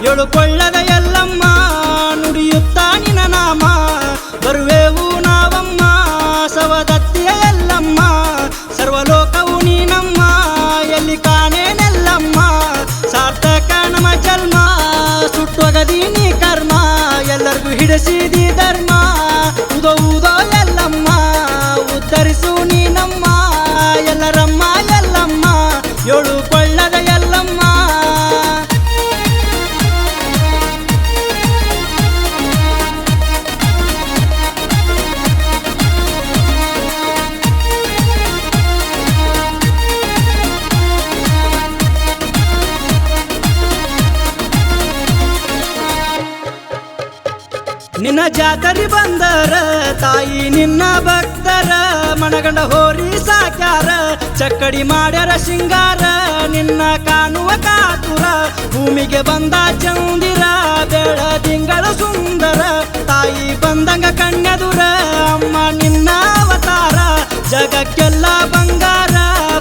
ಏಳುಕೊಳ್ಳದ ಎಲ್ಲಮ್ಮ ನುಡಿಯುತ್ತ ನಿನ ನಾಮ ಬರುವೆವು ನಾವಮ್ಮ ಸವದತ್ತಿಯ ಎಲ್ಲಮ್ಮ ಸರ್ವಲೋಕವು ನೀನಮ್ಮ ಎಲ್ಲಿ ಕಾಣೇನೆಲ್ಲಮ್ಮ ಸಾರ್ಥಕ ನಮ್ಮ ಜನ್ಮ ಸುಟ್ಟೊಗದಿ ನೀ ಕರ್ಮ ಎಲ್ಲರಿಗೂ ಹಿಡಿಸಿದಿ ಧರ್ಮ ಉದೋ ಉದೋ ಎಲ್ಲಮ್ಮ ಉದ್ಧರಿಸು ನೀನಮ್ಮ ಎಲ್ಲರಮ್ಮ ಎಲ್ಲಮ್ಮ ಏಳು ಕೊಳ್ಳದ ಎಲ್ಲಮ್ಮ ನಿನ್ನ ಜಾತರಿ ಬಂದರ ತಾಯಿ ನಿನ್ನ ಭಕ್ತರ ಮನಗಂಡ ಹೋರಿ ಸಾಕ್ಯಾರ ಚಕ್ಕಡಿ ಮಾಡ್ಯಾರ ಸಿಂಗಾರ ನಿನ್ನ ಕಾಣುವ ಕಾತುರ ಭೂಮಿಗೆ ಬಂದ ಚಂದಿರ ಬೇಡ ತಿಂಗಳ ಸುಂದರ ತಾಯಿ ಬಂದಂಗ ಕಣ್ಣೆದುರ ಅಮ್ಮ ನಿನ್ನ ಅವತಾರ ಜಗಕ್ಕೆಲ್ಲ ಬಂಗಾರ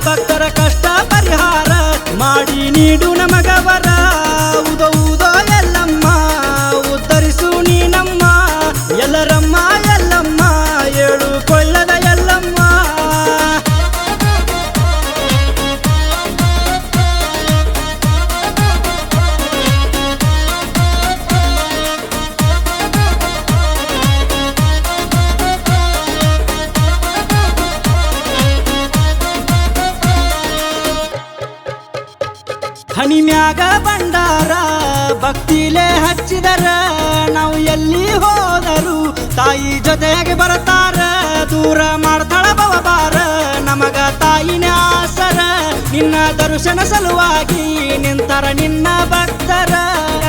ಭಕ್ತರ ಕಷ್ಟ ಪರಿಹಾರ ಮಾಡಿ ನೀಡು ನಮಗವರ ಉದೋ ಉದೋ ಎಲ್ಲಮ್ಮ ಉದ್ಧರಿಸು ನೀನಮ್ಮ ಎಲ್ಲರಮ್ಮ ಎಲ್ಲಮ್ಮ ಏಳು ಕೊಳ್ಳದ ಎಲ್ಲಮ್ಮ ಹಣಿಮ್ಯಾಗ ಬಂಡಾರ ಭಕ್ತಿಲೇ ಹಚ್ಚಿದರ ನಾವು ಎಲ್ಲಿ ಹೋದರು ತಾಯಿ ಜೊತೆಗೆ ಬರತಾರ ದೂರ ಮಾಡ್ತಾಳ ಭವಭಾರ ನಮಗ ತಾಯಿನ ಆಸರ ನಿನ್ನ ದರ್ಶನ ಸಲುವಾಗಿ ನಿಂತರ ನಿನ್ನ ಭಕ್ತರ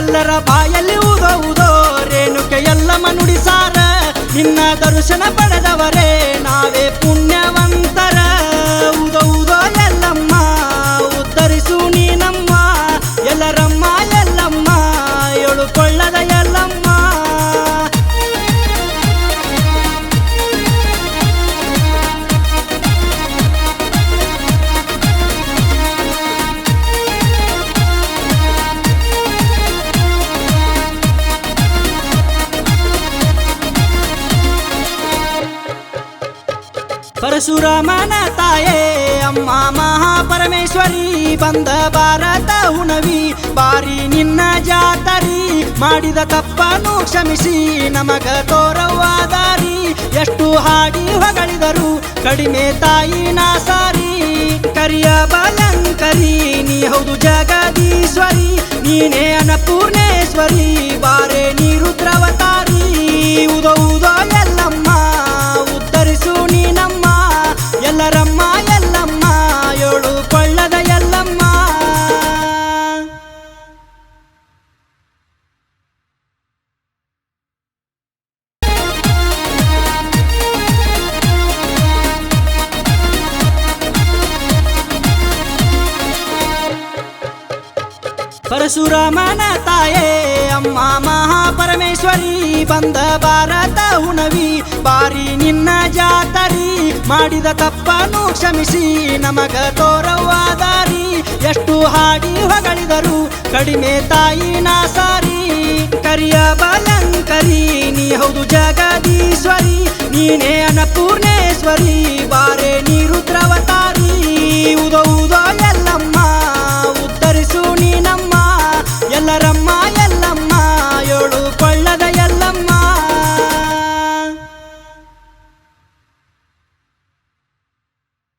ಎಲ್ಲರ ಬಾಯಲ್ಲಿ ಉದೋ ಉದೋ ರೇಣುಕೆ ಎಲ್ಲಮ್ಮ ನುಡಿಸಾರ ನಿನ್ನ ದರ್ಶನ ಪಡೆದವರೇ ನಾವೇ ಪುಣ್ಯವಂತರ ಉದೋ ಉದೋ ಎಲ್ಲಮ್ಮ ಉದ್ಧರಿಸು ನೀನಮ್ಮ ಎಲ್ಲರಮ್ಮ ಎಲ್ಲಮ್ಮ ಏಳು ಕೊಳ್ಳದ ಎಲ್ಲಮ್ಮ ಪರಶುರಾಮನ ತಾಯೇ ಅಮ್ಮ ಮಹಾಪರಮೇಶ್ವರಿ ಬಂದ ಭಾರತ ಹುಣವಿ ಬಾರಿ ನಿನ್ನ ಜಾತರಿ ಮಾಡಿದ ತಪ್ಪನ್ನು ಕ್ಷಮಿಸಿ ನಮಗ ತೋರವಾದಾರಿ ಎಷ್ಟು ಹಾಡಿ ಹೊಗಳಿದರು ಕಡಿಮೆ ತಾಯಿ ನಾಸಾರಿ ಕರಿಯ ಬಲಂಕರಿ ನೀ ಹೌದು ಜಗದೀಶ್ವರಿ ನೀನೇ ಅನ್ನಪೂರ್ಣೇಶ್ವರಿ ಬಾರೆ ನೀ ರುದ್ರವತಾರಿ ಉದೋ ಉದೋ ಎಲ್ಲಮ್ಮ ಉದ್ಧರಿಸು ನೀನಮ್ಮ ಎಲ್ಲರಮ್ಮ ಎಲ್ಲಮ್ಮ ಏಳು ಕೊಳ್ಳದ ಎಲ್ಲಮ್ಮ ಪರಶುರಾಮನ ತಾಯೇ ಅಮ್ಮ ಮಹಾಪರಮೇಶ್ವರಿ ಬಂದ ಭಾರತ ಹುಣವಿ ಬಾರಿ ನಿನ್ನ ಜಾತರಿ ಮಾಡಿದ ತಪ್ಪನ್ನು ಕ್ಷಮಿಸಿ ನಮಗ ತೋರವಾದಾರಿ ಎಷ್ಟು ಹಾಡಿ ಹೊಗಳಿದರು ಕಡಿಮೆ ತಾಯಿ ನಾಸಾರಿ ಕರಿಯ ಬಲಂಕರಿ ನೀ ಹೌದು ಜಗದೀಶ್ವರಿ ನೀನೇ ಅನ್ನಪೂರ್ಣೇಶ್ವರಿ ಬಾ